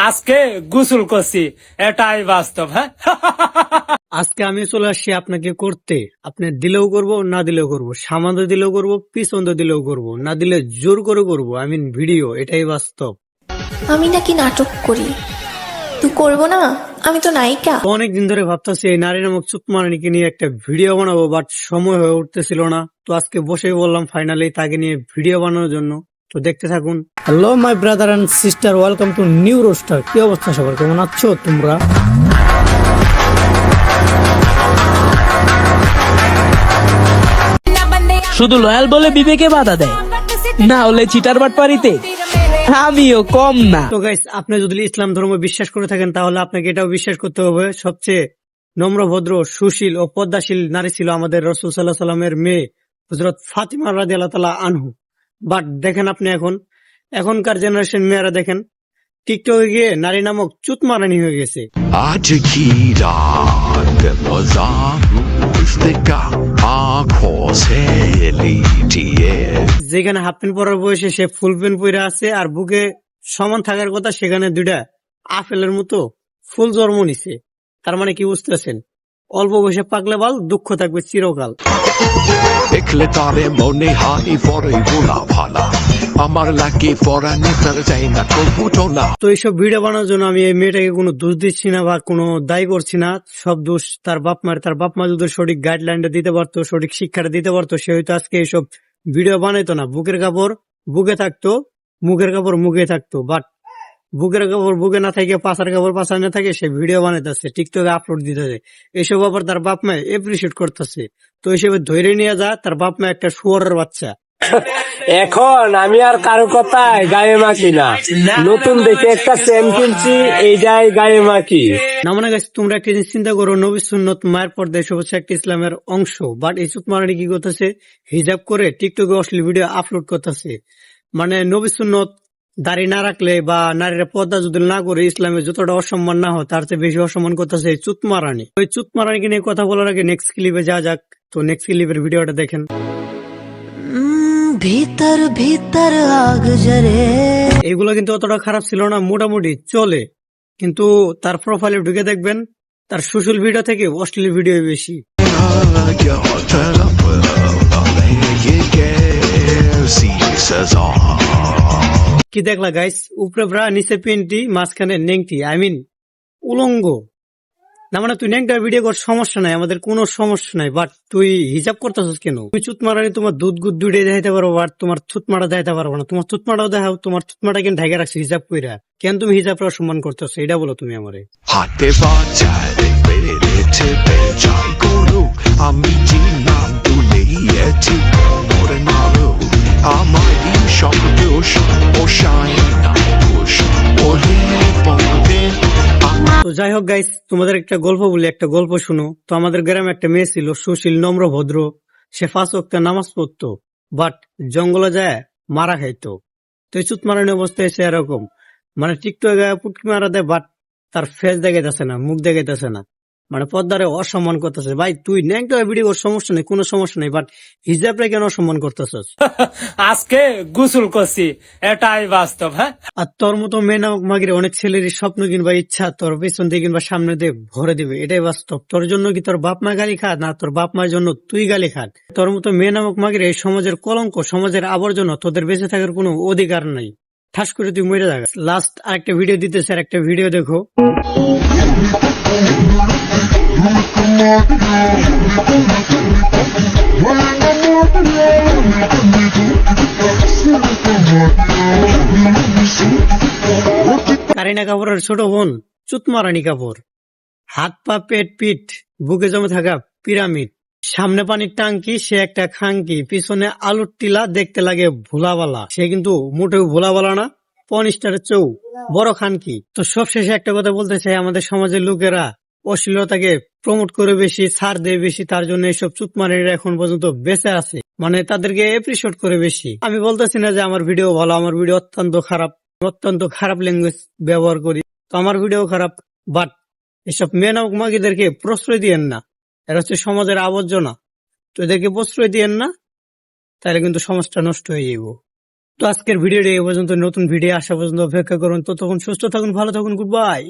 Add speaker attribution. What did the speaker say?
Speaker 1: আজকে গোসল করছি, এটাই বাস্তব। হ্যাঁ,
Speaker 2: আজকে আমি চলে আসছি আপনাকে করতে। আপনি দিলেও করব, না দিলেও করব, সামান্য দিলেও করব, পিছন দিলেও করব, না দিলে জোর করে করব। ভিডিও, এটাই বাস্তব।
Speaker 3: আমি নাকি নাটক করি, তুই করবো না? আমি তো নায়িকা।
Speaker 2: অনেকদিন ধরে ভাবতেছি এই নারী নামক চুতমারানিকে নিয়ে একটা ভিডিও বানাবো, বাট সময় হয়ে উঠতেছিল না। তো আজকে বসেই বললাম ফাইনালি তাকে নিয়ে ভিডিও বানানোর জন্য। তো দেখতে থাকুন। Hello my brother and sister, welcome to new roster. কি অবস্থা সবার, কেমন আছো তোমরা?
Speaker 4: শুধু লয়াল বলে বিবেকে বাধা দেয়, না হলে চিটার বাটপারিতে আমিও কম না।
Speaker 2: তো গাইস, আপনি যদি ইসলাম ধর্ম বিশ্বাস করে থাকেন তাহলে আপনাকে এটাও বিশ্বাস করতে হবে, সবচেয়ে নম্র, ভদ্র, সুশীল ও পদ্মাশীল নারী ছিল আমাদের রাসূল সাল্লাল্লাহু আলাইহি সাল্লামের মেয়ে হযরত ফাতিমা রাদিয়াল্লাহু তাআলা আনহু। বাট দেখেন আপনি এখনকার জেনারেশন মেয়েরা দেখেন টিকটকে গিয়ে নারী নামক চুতমারানি হয়ে গেছে।
Speaker 5: आज की रात मजा आँखों से लीजिए।
Speaker 2: যেখানে হাফ প্যান্ট পরার বয়সে সে ফুল প্যান্ট পরে আছে, আর বুকে সমান থাকার কথা সেখানে দুইটা আপেলের মতো ফুল জন্ম নিছে। তার মানে কি বুঝতেছেন? অল্প বয়সে পাকলে বাল, দুঃখ থাকবে চিরকাল।
Speaker 5: দেখলে তারে মনে হাই পরে বোলা ভালা আমার লাগে পরানে তার চাই না কবুটো না।
Speaker 2: তো এইসব ভিডিও বানানোর জন্য আমি এই মেয়েটাকে কোনো দোষ দিচ্ছি না বা কোনো দায়ী করছি না। সব দোষ তার বাপ মার। তার বাপ মা যদি সঠিক গাইডলাইনটা দিতে পারতো, সঠিক শিক্ষাটা দিতে পারতো, সে হয়তো আজকে এইসব ভিডিও বানাইতো না। বুকের কাপড় বুকে থাকতো, মুখের কাপড় মুখে থাকতো। বাট বুকের কাপড় বুকে না থাকে, পাশার কাপড় পাশায় না থাকে, সে ভিডিও বানাইতেছে, টিকটকে আপলোড দিতেছে। এইসব আবার তার বাপ মা এপ্রিসিয়েট করতেছে। তো এইসবে ধরে নিয়ে যা, তার বাপ মা একটা শুয়োরের বাচ্চা।
Speaker 1: এখন আমি আর কারো কথায় গায়ে মাখি না। নতুন দেখে একটা চেন কিনছি, এইটাই গায়ে মাখি।
Speaker 2: না মানে গাছ, তোমরা একটা জিনিস চিন্তা করো, নবী সুন্নত মায়ের পর্দা এসব হচ্ছে একটা ইসলামের অংশ। বাট এই চুতমারানি কি করতেছে? হিজাব করে টিকটকে অশ্লীল ভিডিও আপলোড করতেছে। মানে নবী সুন্নত দাড়ি না রাখলে বা নারীরা পর্দা যদি না করে ইসলামে যতটা অসম্মান না হয় তার চেয়ে বেশি অসম্মান করতেছে এই চুতমারানি। ওই চুতমারানিকে নিয়ে কথা বলার আগে নেক্সট ক্লিপে যা যাক। তো নেক্সট ক্লিপের ভিডিওটা দেখেন।
Speaker 6: भीतर भीतर आग जरे।
Speaker 2: এগুলো কিন্তু অতটা খারাপ ছিল না, মোটামুটি চলে। কিন্তু তার প্রোফাইলে ঢুকে দেখবেন তার সুশীল ভিডিও থেকে অশ্লীল ভিডিও বেশি। কি দেখলা গাইস? উপরে ব্রা, নিচে পেন্টি, মাঝখানে নেংটি, উলঙ্গ। না মানে তুই নেংটা ভিডিও কর, সমস্যা নাই, আমাদের কোনো সমস্যা নাই। বাট তুই হিজাব করতেছিস কেন? তুই চুতমারানি তোমার দুধ গুদ দুইটাই দেখাইতে পারবো, বাট তোমার থুতমাটা দেখাইতে পারবো না। তোমার থুতমাটাও দেখাও, তোমার থুতমাটা কেন ঢাকা রাখছো হিজাব কইরা? কেন তুমি হিজাবটা অসম্মান করতেছো? এটা বলো তুমি আমারে।
Speaker 5: হাতে বাজারে বেড়েছে বেচাই গরু আমি যে নাম তুলেছি ওরে নাড়ু আমার এই শব্দ পোষায় না পোষ ওরে পড়বে।
Speaker 2: তো যাই হোক গাইস, তোমাদের একটা গল্প বলি, একটা গল্প শুনো। তো আমাদের গ্রামে একটা মেয়ে ছিল, সুশীল, নম্র, ভদ্র। সে 5 ওয়াক্ত নামাজ পড়তো, বাট জঙ্গলে যায় মারা খাইতো। তো এই চুতমারানি অবস্থায় সে এরকম, মানে টিকটকে গায়ে পুটকি মারা দেয়, বাট তার ফেস দেখাইতেছে না, মুখ দেখাইতেছে না, মানে পদ্মারে অসম্মান করতেছে। ভাই তুই নেংটা ভিডিও কর, সমস্যা নেই, কোনো সমস্যা নেই, বাট হিজাবরে কেন অসম্মান করতেছস?
Speaker 1: আজকে গোসল করছি, এটাই বাস্তব। হ্যাঁ,
Speaker 2: আর তোর মতো মেয়ে নামক মাগিরে অনেক ছেলেরই স্বপ্ন কিংবা ইচ্ছা তোর পেছন দিয়ে কিংবা সামনে দিয়ে ভরে দিবে, এটাই বাস্তব। তোর জন্য কি তোর বাপ মা গালি খাট, না তোর বাপ মার জন্য তুই গালি খাট? তোর মতো মেয়ে নামক মাগিরে এই সমাজের কলঙ্ক, সমাজের আবর্জনা, তোদের বেঁচে থাকার কোনো অধিকার নাই। ঠাস করে তুই মরে যাবে। লাস্ট আরেকটা ভিডিও দিতেছে, আর একটা ভিডিও দেখো। কারিনা কাপুরের ছোট বোন চুতমারানি কাপুর। হাত পা পেট পিঠ বুকে জমে থাকা পিরামিড, সামনে পানির টাঙ্কি, সে একটা খাঙ্কি, পিছনে আলুর টিলা, দেখতে লাগে ভোলাবালা। সে কিন্তু মোটেও ভোলাবালা না, পনিস্টারের চৌ বড় খানকি। তো সবশেষে একটা কথা বলতে চাই, আমাদের সমাজের লোকেরা অশ্লীলতাকে প্রমোট করে বেশি, ছাড় দেয় বেশি, তার জন্য এইসব চুতমারানিরা এখন পর্যন্ত বেঁচে আছে, মানে তাদেরকে এপ্রিসিয়েট করে বেশি। আমি বলতেছি না যে আমার ভিডিও ভালো, আমার ভিডিও অত্যন্ত খারাপ ল্যাঙ্গুয়েজ ব্যবহার করি, তো আমার ভিডিও খারাপ। বাট এসব মেয়ে নামক মাগিদেরকে প্রশ্রয় দিয়েন না, এরা হচ্ছে সমাজের আবর্জনা। তো এদেরকে প্রশ্রয় দিয়েন না, তাহলে কিন্তু সমাজটা নষ্ট হয়ে যাবো। তো আজকের ভিডিওটি এই পর্যন্ত, নতুন ভিডিও আসা পর্যন্ত অপেক্ষা করুন। ততক্ষণ সুস্থ থাকুন, ভালো থাকুন, গুড বাই।